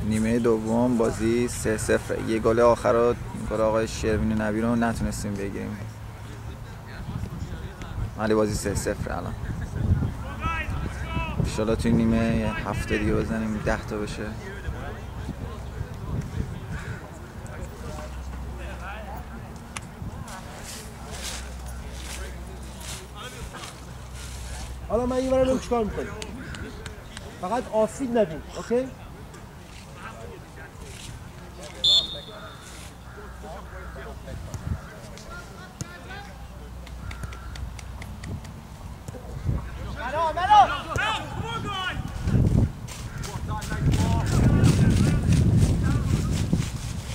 نیمه دوم بازی 3-0. یه گل آخر رو گل آقای شروین نبی رو نتونستیم بگیریم. ولی بازی 3-0 الان. انشالله توی نیمه هفته دیگه بزنیم 10 تا بشه. حالا من اینورا رو چیکار می‌کنم؟ فقط آسیب ندیم، اوکی؟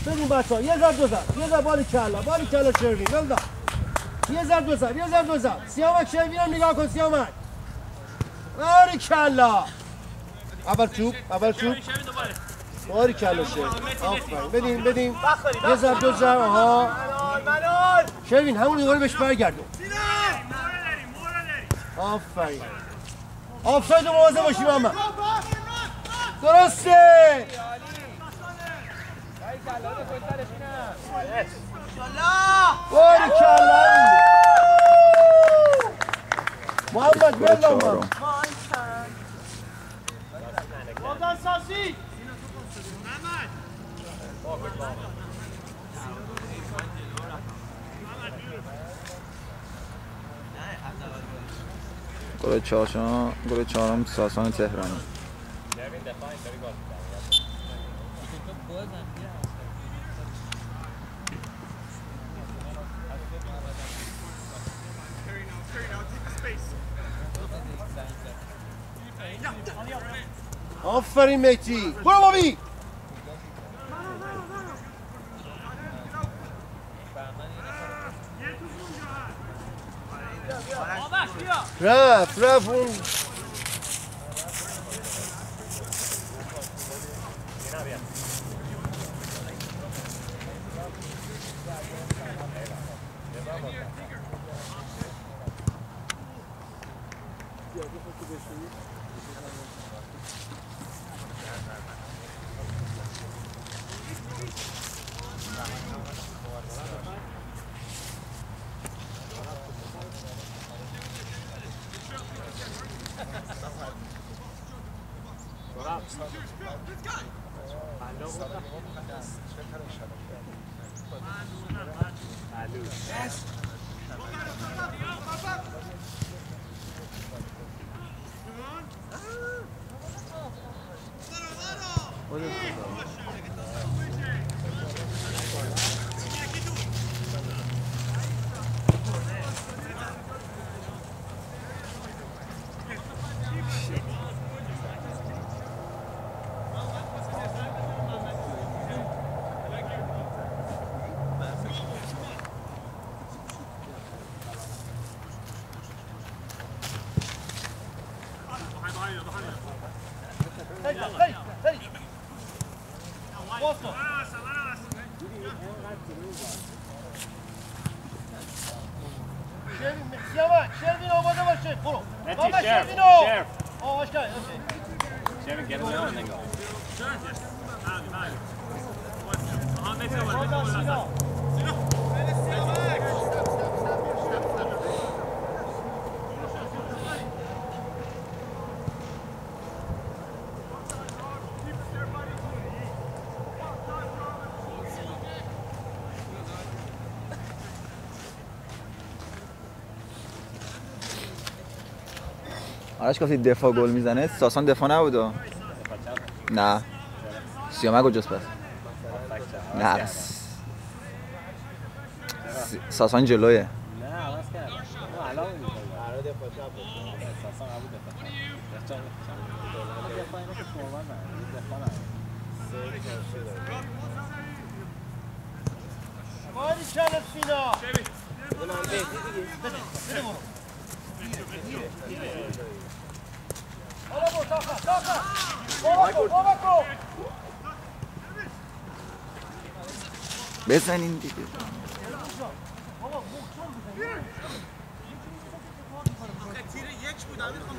ببین بچه‌ها یه ضرب دو ضرب، یه ضرب باری کلا شروین، بلدا. یه ضرب دو ضرب. سیامک شروین رو نگاه کن سیامک. باری کلا. اول چوب. باری کلا شروین. آفرین. بدیم. یه ضرب دو ضرب. آها. شروین همون نگاهی بهش برگردون. آفرین. آفساید رو مواظب باشی محمد. درسته. باری کلا. محمد بلا محمد. گل چهارم ساسان تهرانی. آفرین میتی. برو بابی. رفت اون شروین آماده باشه. برو. بابا شروینو. آه آشکار. Shervin, get him down and then go. آرش گفتی دفاع گل میزنه. ساسان دفاع نبود. نه. سیامک کجاست پس؟ نه. ساسان جلویه. نه عوض کردم. نه الان قرار دفاع چپ بود. ساسان قبول دفاع. دفاع اینو که فوروارد نه. دفاع نه. باری چالت فینا. حالا برو تاقا بابا بزنین دیگه. تیر یک بود امیر خان.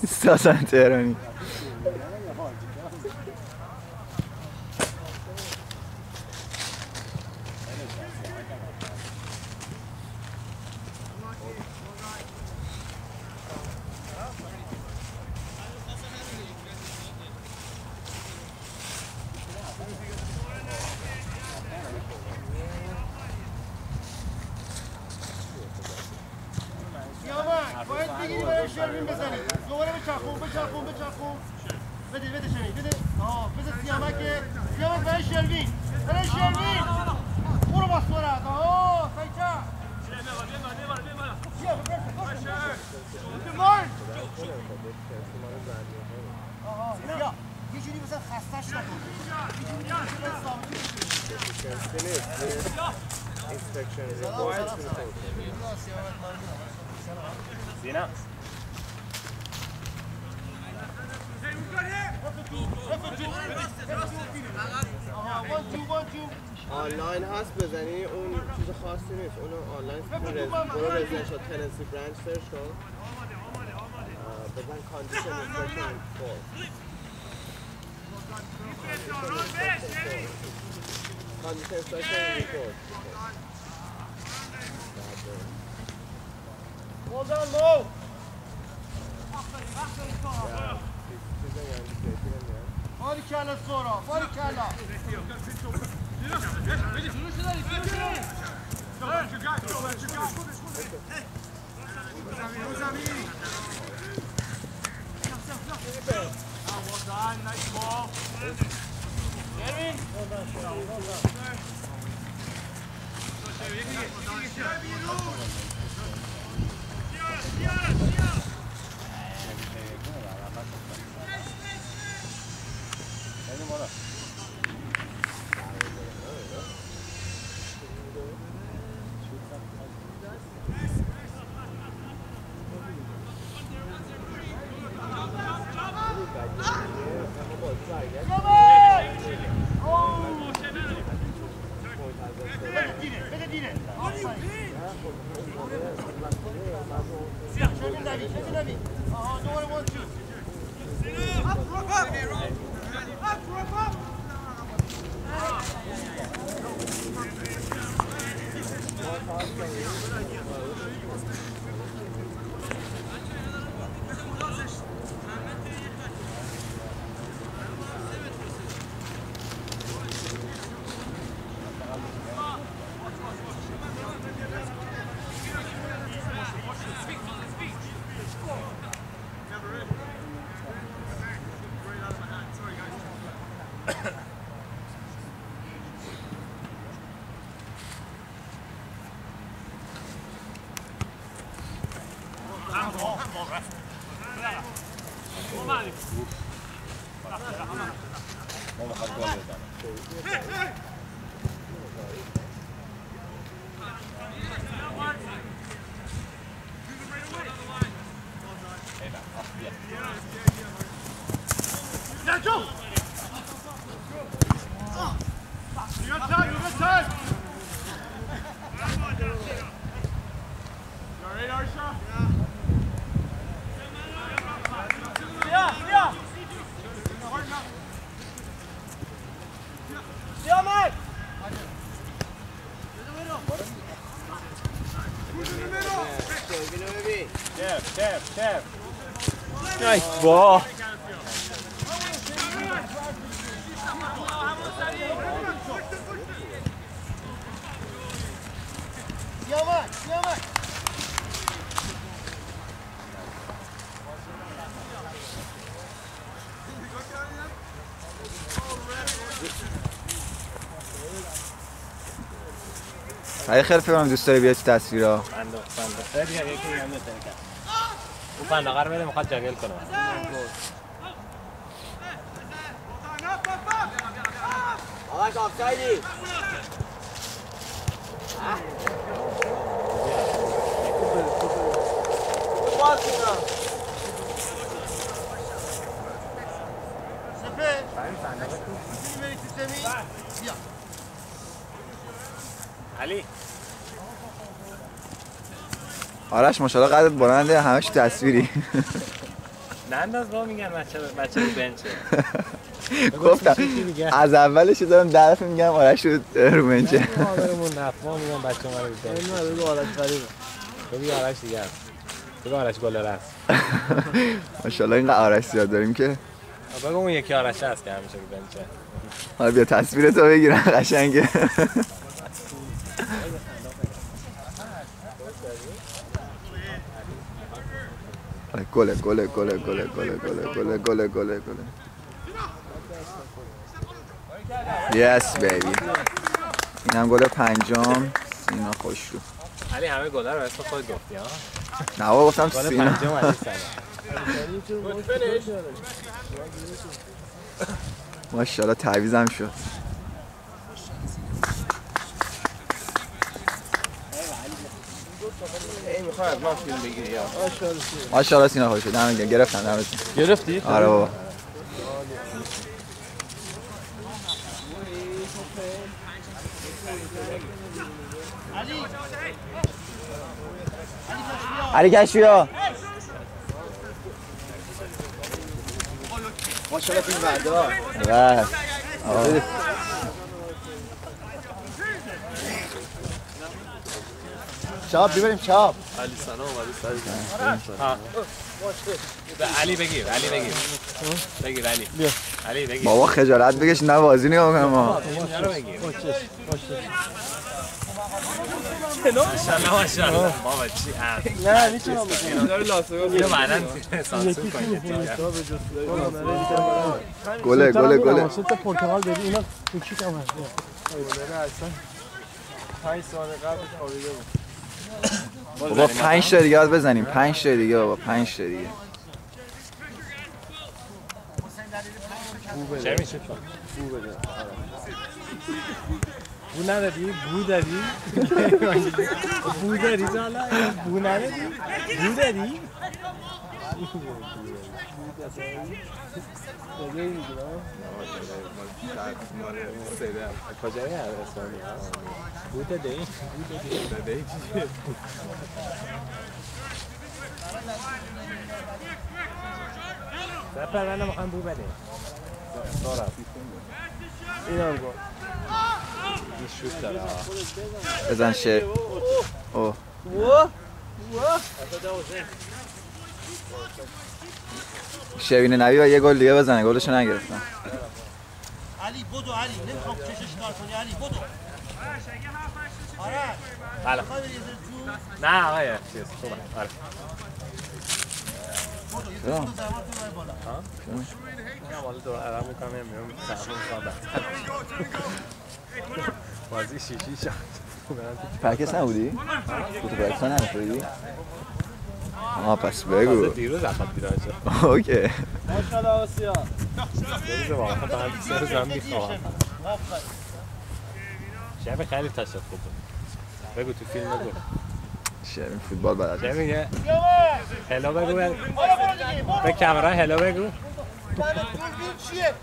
ساسان تهرانی بده شمید بده بده سیامک برای شروین برو با سرعت سایچه یه جوری مثلا خستش نکن زینا آنلاین هست بزنی اون چیز خاصی نیست اونو آنلاین برو رزیدنشال تننسی برانچ سرچ کن بزن کاندیشن اینسپکشن فور کاندیشن اینسپکشن ریپورت Hold on low. Barikalla sonra, barikalla. Nice ball. خیلی خیلی فکرم دوست داری بیاد تو تصویرها. بنده دیگه یکی هم نمی‌تونه کرد. اون فندقه رو بده میخواد جنگل کنه. آقاش آفسایدی سپه می‌بینی سیستم علی آرش ماشاءالله قدت بلنده همش تصویری. ننداز با میگن بچه بنچه. گفتم از اولش دارم درف میگم آرش رو رو بنچه. مادرمون رفت ما میگم بچه ما رو بنچه. نه بگو آرش غریبه. بگو آرش دیگه است. بگو آرش گلر است. ماشاءالله اینقدر آرش زیاد داریم که. بگو اون یکی آرش هست که همیشه رو بنچه. حالا بیا تصویرتو بگیرم قشنگه. گله گله گله گله گله گله گله گله گله. Yes baby. اینم گل پنجم سینا خوشرو. علی همه گلر رو اسم خود گفتی ها؟ نه بابا گفتم سینا. گل پنجم علی سلام. ماشاءالله تعویضم شد. ای میخوای از ما فیلم بگیری یا ماشاءالله سینا خوش شد. دمت گرم. گرفتم دمت گرم. گرفتی؟ آره بابا. علی کشفیا. ماشاءالله فیلم بردار. بس. شاب ببریم شاب. علی سلام علی به علی بگیر علی بگیر. بگیر علی. علی بگیر. بابا خجالت بکش نه بازی نگاه کنم ما. اینا رو بگیر. ماشاءالله ماشاءالله بابا چی ام. نه میتونم بگم. اینا رو لاسو اینو بعداً سانسور کنید. گله گله گله. سوت پرتغال بدی اینا کوچیک هم هست. 5 سال قبل خوابیده بود. بابا 5 تا دیگه باید بزنیم. 5 تا دیگه بابا 5 تا دیگه. چه میشه؟ بو ندادی؟ بو دادی؟ بو دادی حالا؟ بو ندادی؟ بو دادی؟ کجایی هست اسلامی؟ بو دادی؟ بو دادی؟ سپر من نمیخوام بو بدیم دارم اینا هم گفت. این شوت داره بزن شه. اوه. شبینه نبی و یه گل دیگه بزنه. گلشو نگرفتن. علی بدو علی نمیخوام چشش کار کنی علی بدو. آره. بله نه آقای چیز خوبه آره چرا؟ نه والا دور عرب میکنم میام سرمون میکنم بازی شیشی شد پرکس نبودی؟ تو پرکس نبودی؟ آها پس بگو. دیروز رفت بیرون شد. اوکی. ماشاءالله آسیا. دیروز واقعا فقط 3 روزم میخوام. شب خیلی تشکر بود. بگو تو فیلم بگو. شبین فوتبال بلد. شب میگه هلو بگو به کامرا هلو بگو. چیه؟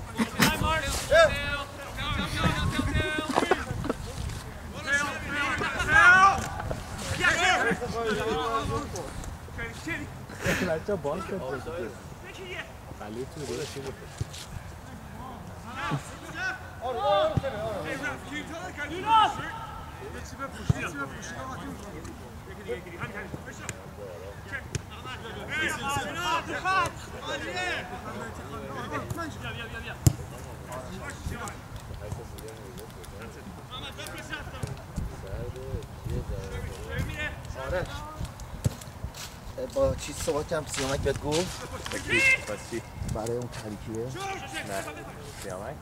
بچه باز کرد خلی تو روی چی بود با چیز صحبت کردم سیامک بهت گفت؟ چی؟ برای اون ترکیبه؟ نه سیامک؟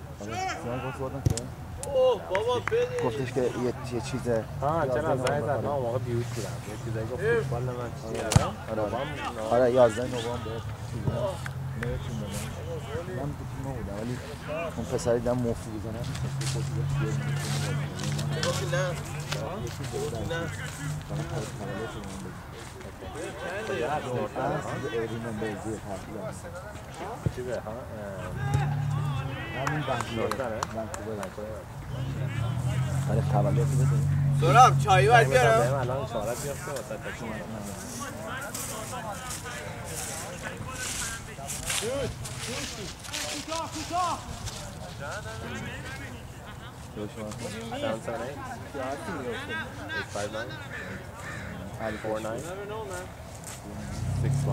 سیامک گفت صحبت نکنه؟ اوه بابا بده گفتش که یه چیز چرا زنگ زد من اون موقع بیوت بودم یه چیزایی گفت فوتبال من چیه آره 11 نوامبر نمیتونم من تو تیم بودم ولی اون پسری دم موفو بزنم چیزه ها همین بنکوور آره تولد بده سراب چایی باید بیارم الان شارت بیافته واسه تکون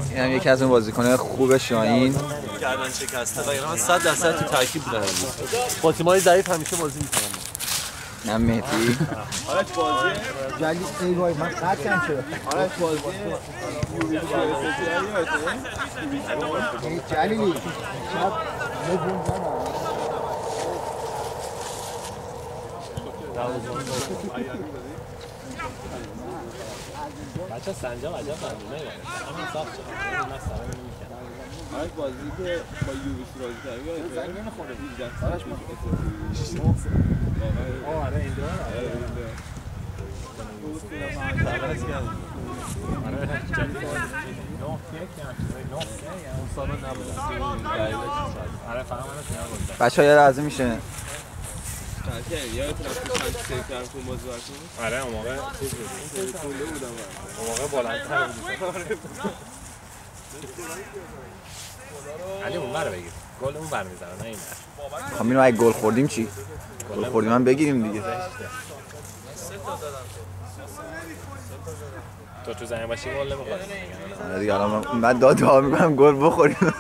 این هم یکی از اون بازیکن‌های خوب شاهین گردن شکسته و اینا 100% تو ترکیب بودن. با تیم‌های ضعیف همیشه بازی می‌کنن. نه مهدی آره بازی جلی ای وای من قطعم شد آره بازی جلیلی شب بچه سنجاب عجب مردونه همین صاف شد همین مسئله نمی‌کنه آره بازی که با یوویسی بازی کردیم یادت نمیخوره 18 سالش آره این دو بچه‌ها یه لحظه میشه یادتون رفت چند سیو کردم تو موضوع براتون؟ آره اون موقع چیز بود خونده بودم اون موقع بلندتر بود علی اون بر بگیر گل اون بر میزنه نه این بر خب میرم اگه گل خوردیم چی؟ گل خوردیم هم بگیریم دیگه تو زمین باشی گل نمیخواد آره دیگه الان من دعا میکنم گل بخوریم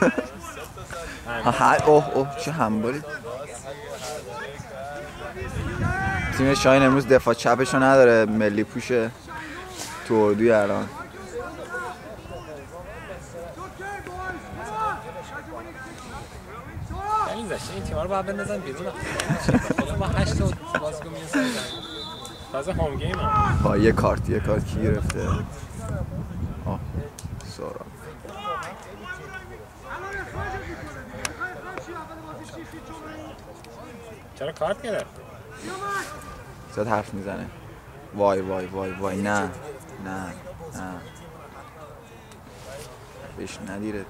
اوه چه همبالی تیم شاهین امروز دفاع چپشو نداره ملی پوشه تو اردوی الان یعنی زشته این تیم‌ها رو باید بندازن بیرون خدا با 8 تا بازیکن می‌رسن تازه هوم گیم هم با یه کارت کی گرفته آه سورا چرا کارت گرفت؟ زیاد حرف میزنه وای نه بهش ندیرت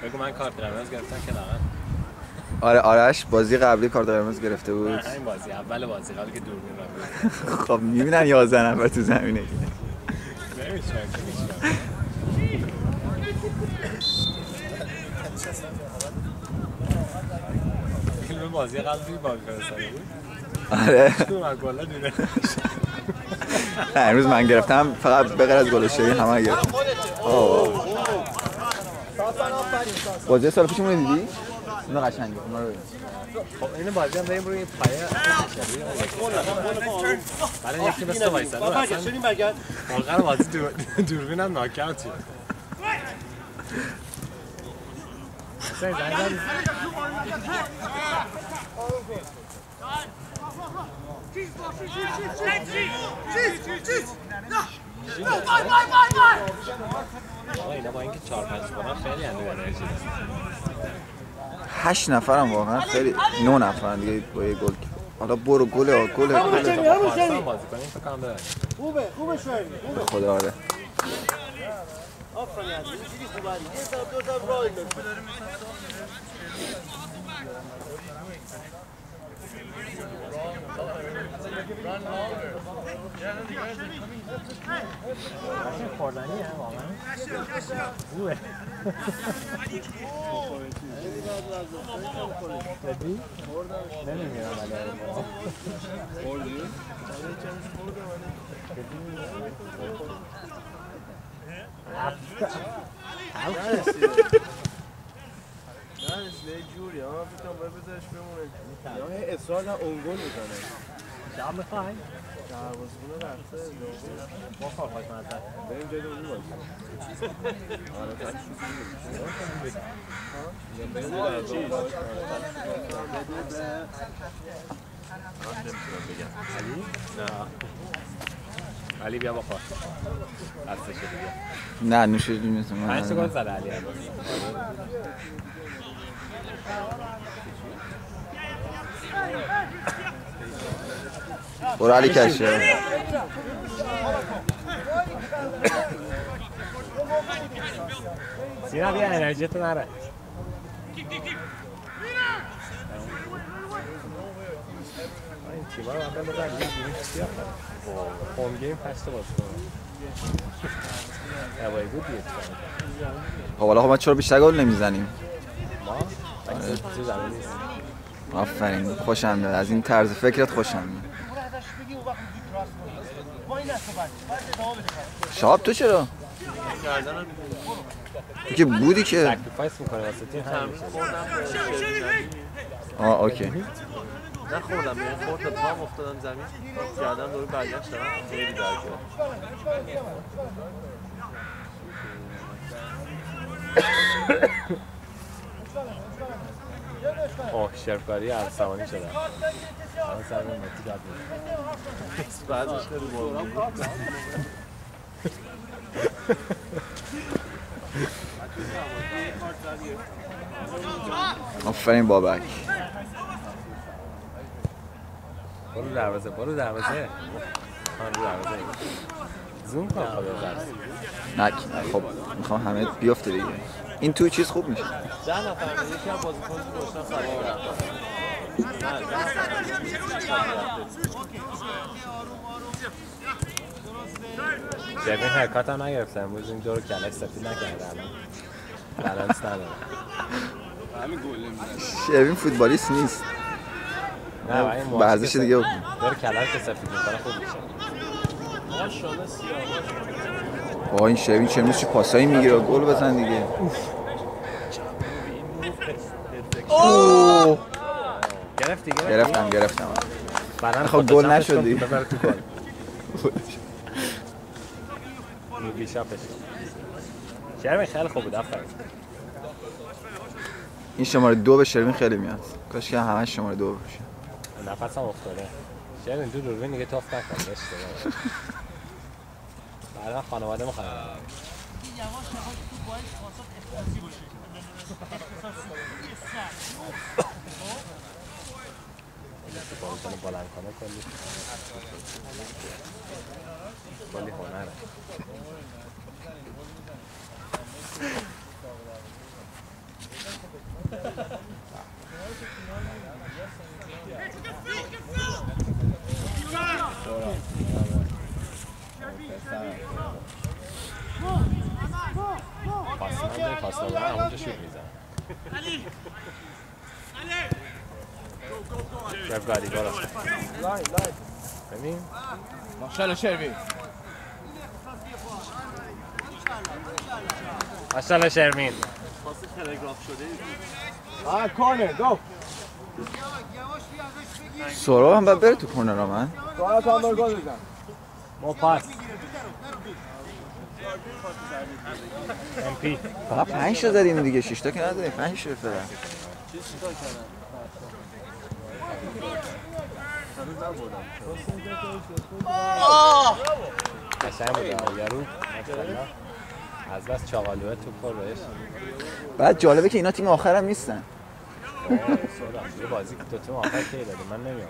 بگو من کارت قرمز گرفتم که نقد آره آرش بازی قبلی کارت قرمز گرفته بود همین بازی اول بازی قبلی که دوربین رو خب میبینن 11 نفر تو زمینه فیلم بازی قبلی باگ فرستاده بود آره تو گلا دیده نه امروز من گرفتم فقط به غیر از گل شیرین همه گرفتم بازی سال پیشمون رو دیدی؟ اون قشنگه اونا رو ببین خب این بازی هم داریم روی پایه برای یکی مثل وایساده واقعا بازی دوربین هم ناکاوت شد اینا با اینکه 4-5 کنن خیلی انرژی دارن 8 نفرم واقعا خیلی 9 نفرن دیگه با یه گل حالا برو گل بازی کنیم فکر کنم ببریم خوبه شاید خدا آره آفرین از اینجوری خوبه یه سب دو سب راه انداز خوردنیه واقعا خوبه بدی؟ نمیمیرم ولی خوردی؟ نه جوری ها فکر کنم باید بذارش بمونه یا اصرار نه اون گل میزنه شب میخوای؟ دروازه‌بون رفته با خواه خوش مزد بریم جای اون بازی آره پس علی؟ نه علی بیا بخور دستش بیا نه نوش جونت من 5 گل زده علی برو علی کشه سینا بیا انرژی تو نره این تیم‌ها رو من بذارم یه گیم چیه هوم گیم 8 تا بازی کنم هوای بود دیگه حالا ما چرا بیشتر گل نمیزنیم ما تو زمین نیست آفرین خوشم میاد از این طرز فکرت خوشم میاد شهاب تو چرا تو که بودی که سکریفایس میکنه واسه تیم همین اوکی نخوردم به خورد پام افتادم زمین کردم دوباره برگشتم خیلی درد کرد اوه شرفکاری ارسوانی شده همه سر من متی داد بود بعدش خیلی بارون بود آفرین بابک برو دروازه برو دروازه آن رو دروازه زوم کن خدا درست نک خب میخوام همه بیافته دیگه این توی چیز خوب میشه 10 نفر یکی هم بازیکن روشن خریدم شبین حرکات هم نگرفتم امروز این دور کلک سفید نکرده الان بلنس نداره شبین فوتبالیست نیست نه ورزش دیگه بکن دور کلک سفید میکنه خوب میشه آقا این شبین چه چه پاسایی میگیره گل بزن دیگه گرفتم خب گل نشد دیگه ببر تو گل بیشا پشت شرمین خیلی خوب بود آفرین این شماره 2 به شرمین خیلی میاد کاش که همش شماره 2 باشه نفسم افتاده شرمین تو دوربین دیگه توف نکن اشتباه بعدا خانواده میخوام یواش یواش تو باید خاصات اختصاصی باشه بازیکن بلند کنه کلی هنره پاسنامه همونجا شوت میزن شرفکاری برو ببین ماشاءالله شروین ماشاءالله شرمین واسه تلگراف شده کارنر گو سورا هم باید بره تو کورنر ها من سارا هم بر گل بزن ما پاس MP فقط 5 تا زدیم دیگه 6 تا که ندادیم 5 تا فعلا چیکار کردن قشنگ بود یارو از بس چاقالوه تو پر بهش بعد جالبه که اینا تیم آخر هم نیستن یه بازی که 2 تیم آخر کی داده من نمیام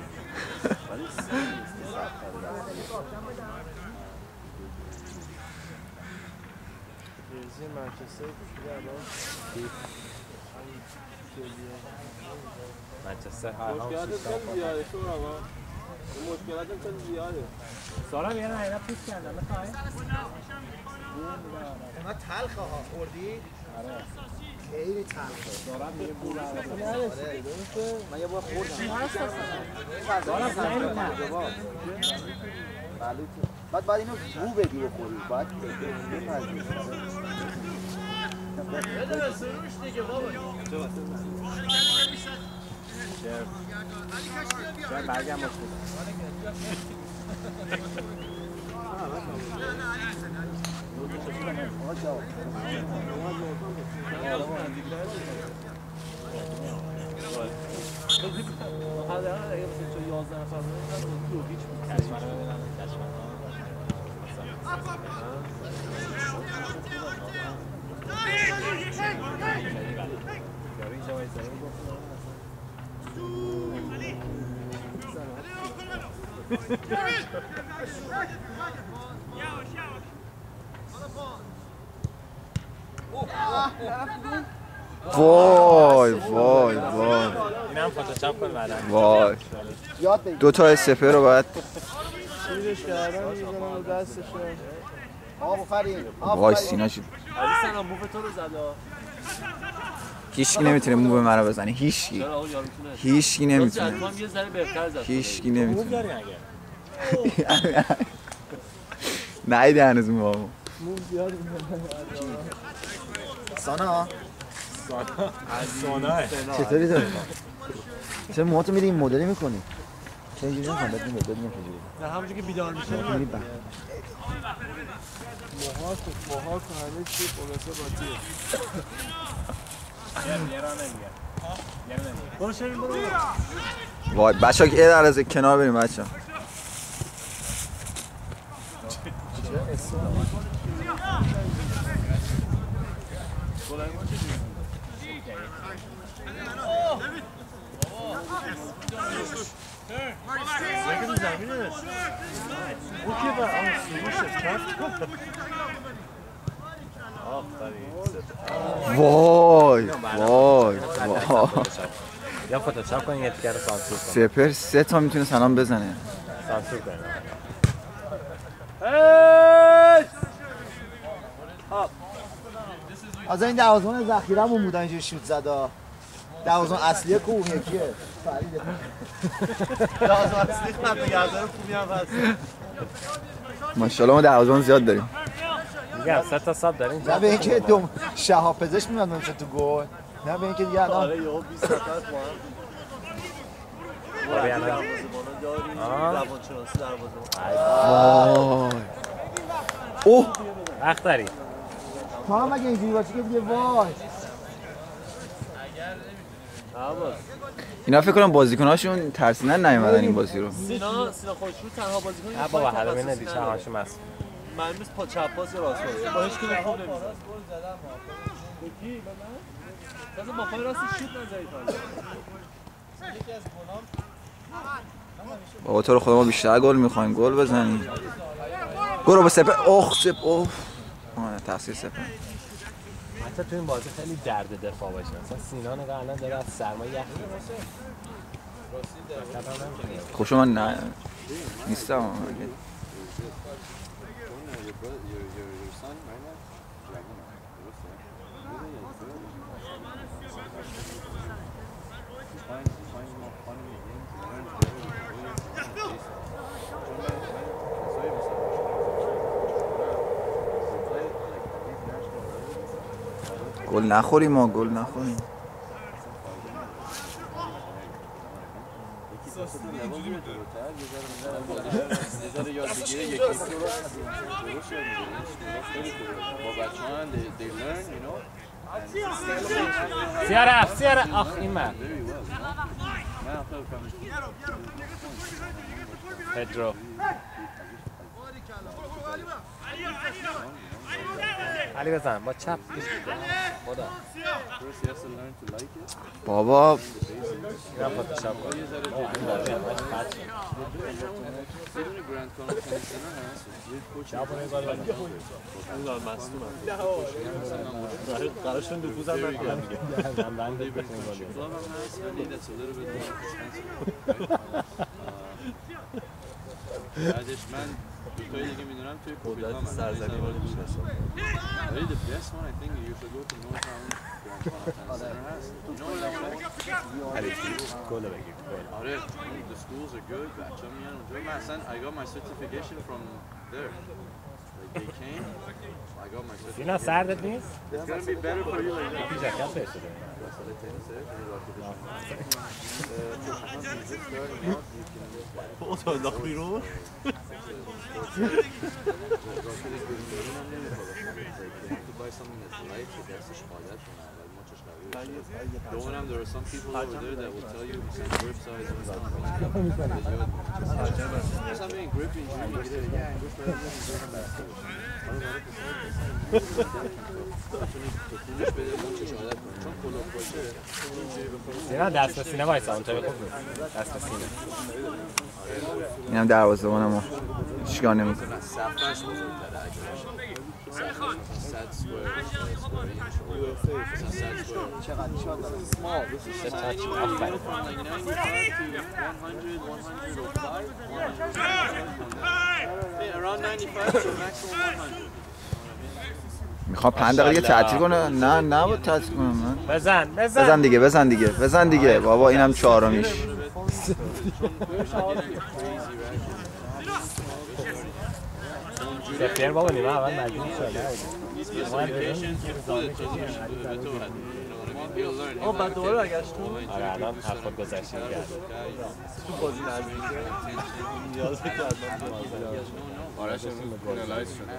منچستر مشکلاتم خیلی زیاده سارا بیارن اینا پیس کردن بخوای اینا تلخه ها خوردی؟ آره خیلی تلخه سارا میگه بور من یه بار خوردم سارا خیلی بعد اینو بو بدی بخوری بعد بده سروش دیگه بابا شاید برگم باشه وای وای وای اینم فتوشاپ کن بعدا. وای یاد بگیر. دو تا استپر رو باید شیرش کردن میزنم رو دستش. آفرین. وای سینا چی علی سلام موف تو رو زدا. هیچکی نمیتونه موو مرا بزنه. هیچکی چرا آقا یارو میتونه؟ هیچکی نمیتونه. جدوام یه ذره بهتر زد. هیچکی موف نمیتونه. داری اگه. نیده هنوز موو. سانا سوناه. چطوری تو؟ چرا موهاتو میری این مدلی میکنی؟ چرا اینجوری نکنم بدون چجوری؟ نه همونجوری که بیدار میشه. میری بعد. موها که همه چی خلاصه باطیه. برو شیرین برو. وای بچه‌ها که در از کنار بریم بچه‌ها. یکی تو زمینه. اون که با آن سروشش کفت. وای وای وای یا فتوشاپ کن یه تیکر رو سانسور کن. سپر 3 تا میتونه سلام بزنه. سانسور کن. از این دروازه‌بان ذخیره‌مون بودن اینجوری شوت زدا. دروازه‌بان اصلیه کو اون یکیه. فریده. دروازه‌بان اصلی خدمتگزار خوبی هم هست. ماشاءالله ما دروازه‌بان زیاد داریم. میگم 3 تا ساب داریم. نه به اینکه دو شهاب پزشک میاد مثل تو گل. نه به اینکه دیگه الان آره یهو 20 نفر با هم. آره الان دروازه‌بانا داریم. روانشناسی دروازه‌بان. وای اوه وقت داری. تو هم اگه اینجوری باشه که دیگه وای. اینا فکر کنم بازیکناشون ترسیدن نیومدن این بازی رو. سینا خودشون تنها بازیکن. نه بابا حالا ندی چه همش مست. من مثل پا چپ پاس یا راست پاس. با هیچ کی خوب نمیزنه. مثلا با پای راست شوت نزنید. بابا تو رو خدا ما بیشتر گل می‌خوایم گل بزنیم. گل رو به سپر سپ اوه. تقصیر سپر. حتی تو این بازی خیلی درد دفاع باشه. مثلا سینا نگاه الان داره از سرما یخ خوشو من نه نیستم. گل نخوریم ما گل نخوریم. سیاره آخ این من پدرو علی بزن با چپ خدا بابا اینا فتوشاپ کن قرارشون نفوذم نکنم دیگه. بعدش من دوتایی دیگه میدونم توی قدرت سرزمین رو میشناسم. ولی the best one I think you should go to Northtown Grand Center has. گل بگیر آره the schools are good. بچه‌ها میان اونجا. من اصلا I got my certification from there. Like they came. I got my certification. اینا سردت نیست؟ It's gonna be better for you like that. جاکت بهش بده تو انداخت بیرون. Don't there are some people over there that will tell you grip size and stuff. Something grip injury. سینا دست به سینه وایسا اونجا خوب نیست دست به سینه اینم دروازه‌بان ما چیکار نمی‌کنه. صفحه‌اش بزرگتره اگه صفحه‌ش مثلا 100 سکوئر چقدر شاد داره small this is touch آفرین around 95 to maximum 100 میخوام 5 دقیقه تعطیل کنه. نه بود تعطیل کنم من. بزن دیگه بابا اینم چهارمیش. سفیر بابا نیمه اول مجبور شده بعد دوباره برگشتون؟ آره الان حرفات گذشتی کرد تو بازی نزدیکه نیاز کردم آرش فینالایز شده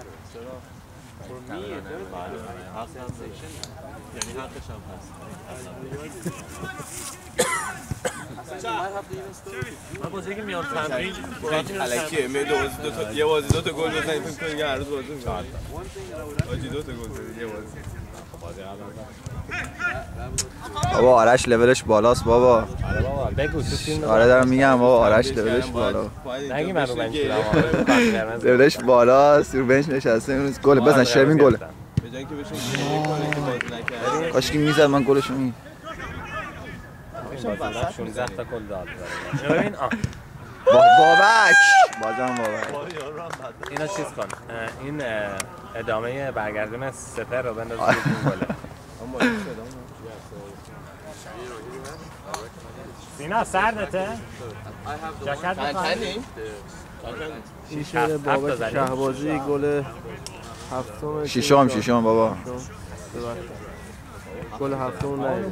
یعنی حقش هم هست من بازی که میام تمرین الکیه می یه بازی دو تا گل بزنید فکر کنید هر روز بازی می‌کنید آجی 2 تا گل زدید یه بازی بابا آرش لولش بالاست بابا. آره بابا بگو تو فیلم آره دارم میگم بابا آرش لولش بالا. نگی من رو بنچ لولش بالاست رو بنچ نشسته امروز گل بزن شرمین گل. به جای که بهشون گیر کنه که بازی نکرد کاش که میزد من گلشو می. 16 تا گل داد. ببین بابک بازم بابک. اینا چیز کن این ادامه برگردون سپر رو بنداز روی این گله. سینا سردته؟ جاکت بخواه؟ شیشه بابک شهبازی گل هفتم شیشم بابا گل هفتم نه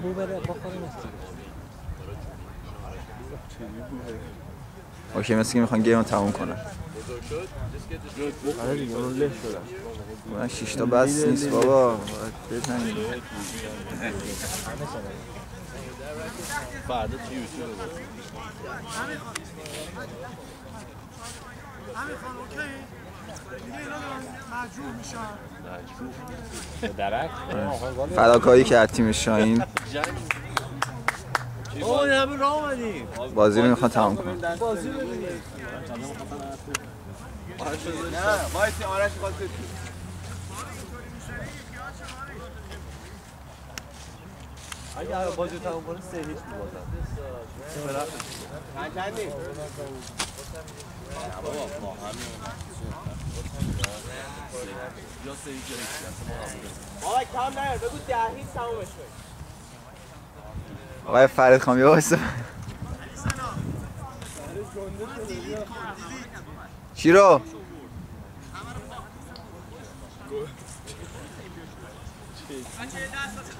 اوکی مثل که میخوان گیم رو تموم کنن. آره دیگه اون له شده من 6 تا بس نیست بابا بزنید فردا چی یوتیوب همین خان اوکی دیگه اینا دارن مجروح میشن درک فداکاری کرد تیم شاهین. اوه همین راه اومدیم بازی رو میخوان تموم کنن. بازی رو ببینیم نه وایسی آرش بازی اگه بازی تموم کنه 3-0 می‌بازن نکنیم بابا ما همین یا 3-1 بابا کم نیار بگو 10 تمومش کن. آقای فرید خان بیا وایسا. چی رو؟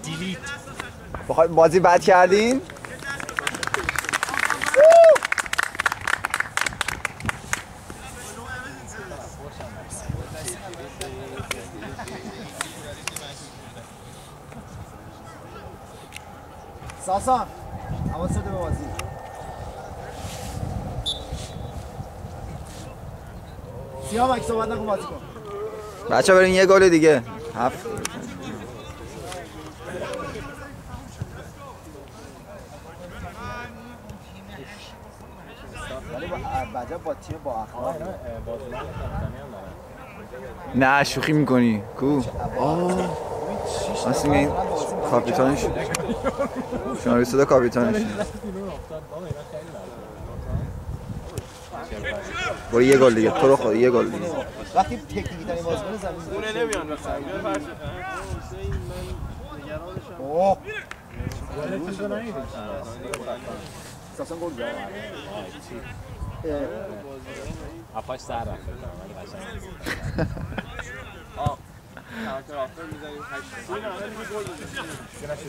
دیلیت بخواد بازی بد کردین؟ ساسان حواست به بازی سیامک صحبت نکن بازی کن بچه برین یه گل دیگه 7 ولی بعدا با تیم با اخلاق نه شوخی میکنی کو اصلا این کاپیتانش شما صدا کاپیتانش برو یه گل دیگه تو رو خدا یه گل دیگه وقتی تکنیکی ترین بازیکن زمین اون نمیان مثلا اوه ساسان گل زد اپاش سر رفت ولی قشنگ کانتر آفر می‌زنیم 8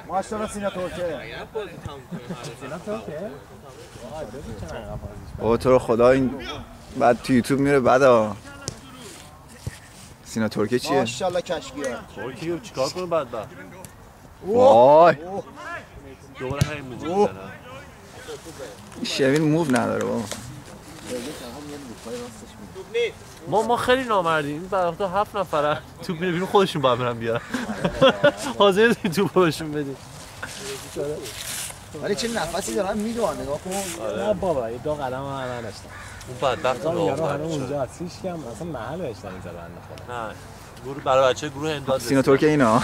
ماشاءالله سینا ترکه سینا ترکه بابا تو رو خدا این بعد تو یوتیوب میره بعدا سینا ترکیه چیه؟ ماشاءالله کشگیار ترکیه چیکار کنه بعد وای دوباره همین موو میزنه شوین موو نداره بابا ما خیلی نامردیم این برای 7 نفره توپ میره بیرون خودشون باید برن بیارن حاضر توپ رو بهشون بدیم ولی چه نفسی دارن میدونن نگاه کن. نه بابا این 2 قدم هم نداشتم. اون بدبخت یارو هنوز اونجا هست هیچ کم اصلا محل بهش نمیذاره بنده خدا. نه گروه برای بچه گروه امداد سینا ترکیه اینا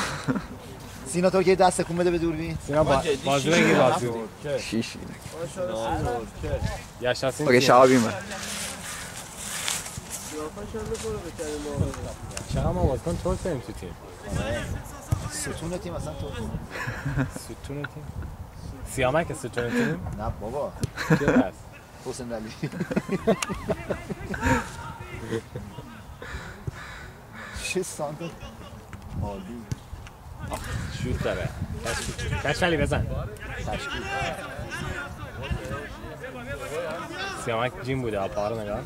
سینا ترکیه دست تکون بده به دوربین. سینا بازی بگیر بازی. شیش. یاشاسین. اوکی شهاب این شهاب ما بازیکن ترک داریم تو تیم. ستون تیم اصلا تو ستون تیم. سیامک ستون تیم؟ نه بابا. کی هست؟ حسین علی. چه سانت عالی. شوت داره. کشفلی بزن. تشکیل. سیامک جیم بوده پا رو نگاه.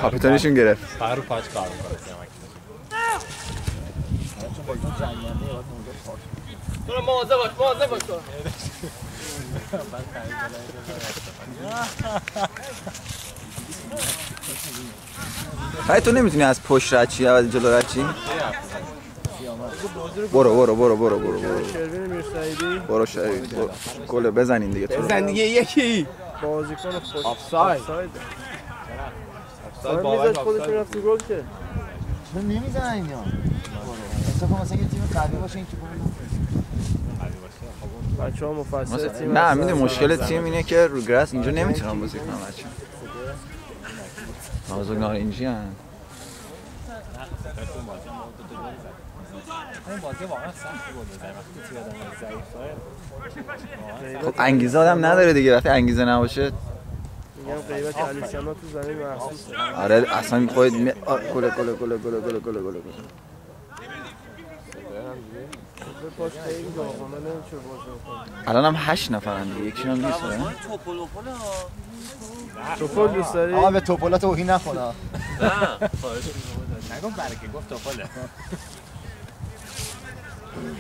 کاپیتانشون گرفت. فقط رو پاچ کار میکنه سیامک. تو مواظب باش تو. خیلی تو نمیتونی از پشت رد چی از جلو رد چی؟ برو شروین میرسایدی برو شهید گل بزنین دیگه تو بزن دیگه یکی بازیکن خوش آفساید میذاش خودش میرفت تو گل که چرا نمیزنن اینا؟ اتفاقا مثلا یه تیم قوی باشه این که بچه ها مفصل تیم نه میدونی مشکل تیم اینه که رو گراس اینجا نمیتونن بازی کنن بچه نازک نارنجی هن این بازی واقعا سخت بود وقتی تیم آدم ضعیفه. خب انگیزه آدم نداره دیگه وقتی انگیزه نباشه میگم غیبت علیسیانا تو زمین محسوسه. آره اصلا خودت گل پاس خیلی داغونه نمیشه بازی کنه. الان هم 8 نفرن دیگه یکی هم نیست توپل دوست داری؟ آقا به توپلا توهین نکن نه خواهش نگم برکه گفت توپله.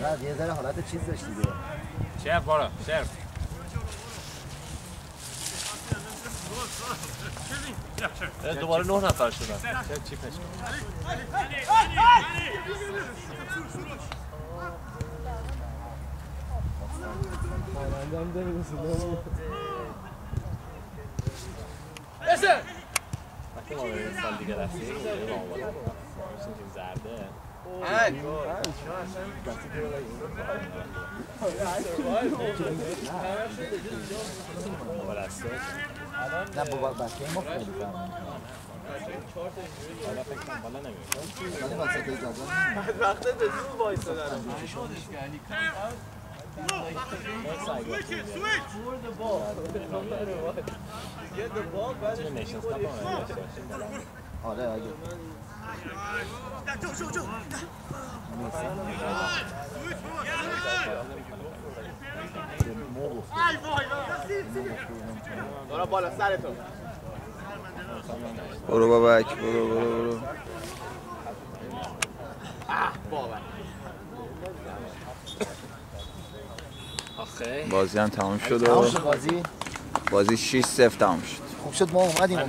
نه یه ذره حالت چیز داشت دیگه. شرف برو شرف. دوباره 9 نفر شدن. شرف چیپش کن. مانندم داریم سیدانی وقتی ما به سال دیگه رفتیم ما آماده تیم زرده نه بابا بسته ما خیلی فرمان حالا فکر کنم بالا نمیاد. ولی واسه که اجازه بعد وقتا به زور وایسادن. آره اگه دارا بالا سرتو. برو بابک برو بابا آخه بازی هم تمام شد و بازی 6-0 تمام شد. خوب شد ما اومدیم